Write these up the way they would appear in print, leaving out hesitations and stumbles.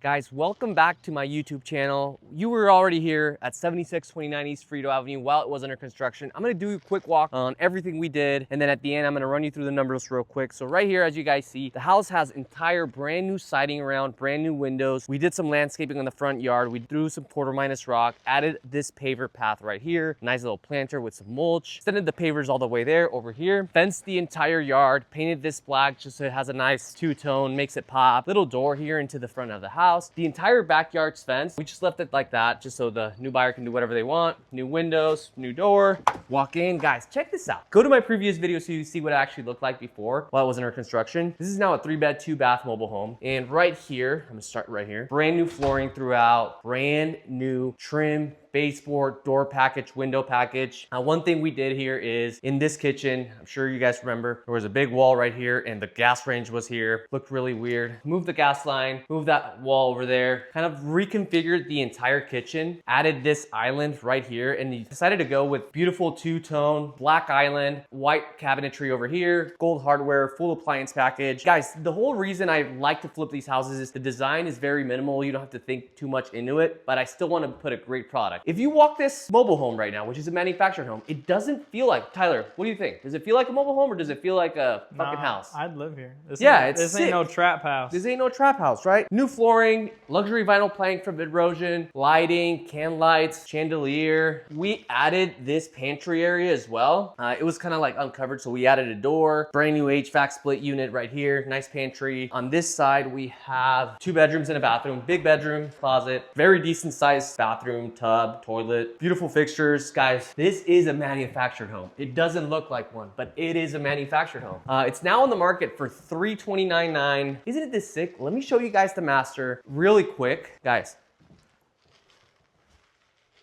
Guys, welcome back to my YouTube channel. You were already here at 7629 East Frito Avenue while it was under construction. I'm gonna do a quick walk on everything we did, and then at the end, I'm gonna run you through the numbers real quick. So right here, as you guys see, the house has entire brand new siding around, brand new windows. We did some landscaping on the front yard. We threw some quarter minus rock, added this paver path right here, nice little planter with some mulch, extended the pavers all the way there, over here, fenced the entire yard, painted this black just so it has a nice two-tone, makes it pop. Little door here into the front of the house. The entire backyard's fenced. We just left it like that just so the new buyer can do whatever they want. New windows, new door. Walk in. Guys, check this out. Go to my previous video so you see what it actually looked like before while it was under construction. This is now a 3-bed, 2-bath mobile home. And right here, I'm gonna start right here. Brand new flooring throughout, brand new trim, baseboard, door package, window package. One thing we did here is in this kitchen, I'm sure you guys remember, there was a big wall right here and the gas range was here. Looked really weird. Moved the gas line, moved that wall over there, kind of reconfigured the entire kitchen, added this island right here, and decided to go with beautiful two-tone, black island, white cabinetry over here, gold hardware, full appliance package. Guys, the whole reason I like to flip these houses is the design is very minimal. You don't have to think too much into it, but I still want to put a great product. If you walk this mobile home right now, which is a manufactured home, it doesn't feel like, Tyler, what do you think? Does it feel like a mobile home or does it feel like a fucking house? I'd live here. This ain't no trap house. This ain't no trap house, right? New flooring, luxury vinyl plank from erosion, lighting, can lights, chandelier. We added this pantry area as well. It was kind of like uncovered, so we added a door, brand new HVAC split unit right here, nice pantry. On this side, we have 2 bedrooms and a bathroom, big bedroom, closet, very decent sized bathroom, tub, toilet, beautiful fixtures. Guys, this is a manufactured home. It doesn't look like one, but it is a manufactured home. It's now on the market for $329,900. Isn't it this sick? Let me show you guys the master really quick. Guys,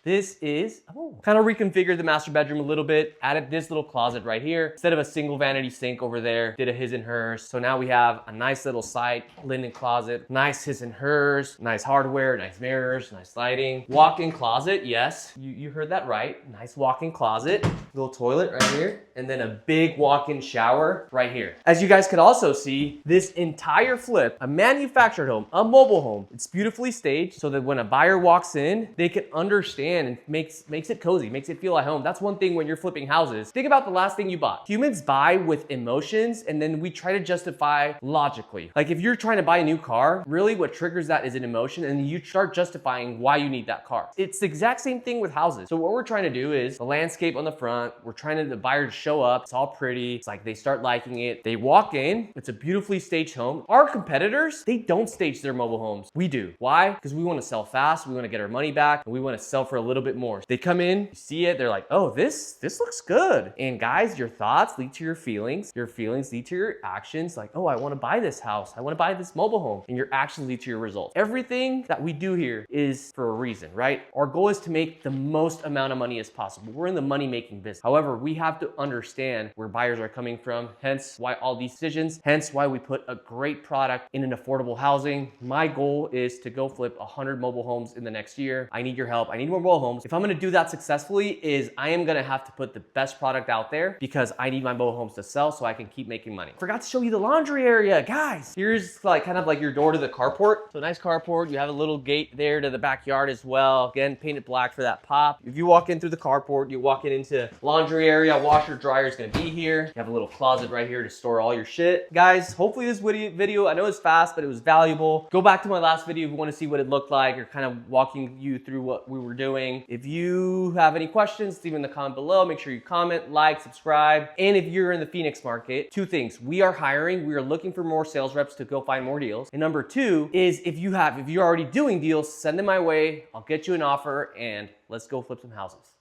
this is, kind of reconfigured the master bedroom a little bit, added this little closet right here. Instead of a single vanity sink over there, did a his and hers. So now we have a nice little side linen closet, nice his and hers, nice hardware, nice mirrors, nice lighting. Walk-in closet, yes, you heard that right. Nice walk-in closet, little toilet right here, and then a big walk-in shower right here. As you guys could also see, this entire flip, a manufactured home, a mobile home, it's beautifully staged so that when a buyer walks in, they can understand and makes it cozy, makes it feel at home. That's one thing when you're flipping houses. Think about the last thing you bought. Humans buy with emotions and then we try to justify logically. Like if you're trying to buy a new car, really what triggers that is an emotion and you start justifying why you need that car. It's the exact same thing with houses. So what we're trying to do is the landscape on the front, we're trying to the buyer to show up, it's all pretty, it's like they start liking it. They walk in, it's a beautifully staged home. Our competitors, they don't stage their mobile homes. We do. Why? Because we want to sell fast, we want to get our money back, and we want to sell for a little bit more. They come in, you see it, they're like, oh, this looks good. And guys, your thoughts lead to your feelings lead to your actions. Like, oh, I want to buy this house. I want to buy this mobile home. And your actions lead to your results. Everything that we do here is for a reason, right? Our goal is to make the most amount of money as possible. We're in the money-making business. However, we have to understand where buyers are coming from, hence why all these decisions, hence why we put a great product in an affordable housing. My goal is to go flip 100 mobile homes in the next year. I need your help. I need more mobile homes. If I'm gonna do that successfully I am gonna have to put the best product out there because I need my mobile homes to sell so I can keep making money. Forgot to show you the laundry area, guys. Here's like kind of like your door to the carport. So nice carport, you have a little gate there to the backyard as well. Again, painted black for that pop. If you walk in through the carport, you walk into laundry area, washer, dryer is gonna be here. You have a little closet right here to store all your shit. Guys, hopefully this video, I know it's fast, but it was valuable. Go back to my last video if you wanna see what it looked like or kind of walking you through what we were doing. If you have any questions, leave in the comment below. Make sure you comment, like, subscribe. And if you're in the Phoenix market, 2 things. We are hiring. We are looking for more sales reps to go find more deals. And number 2 is if you're already doing deals, send them my way. I'll get you an offer and let's go flip some houses.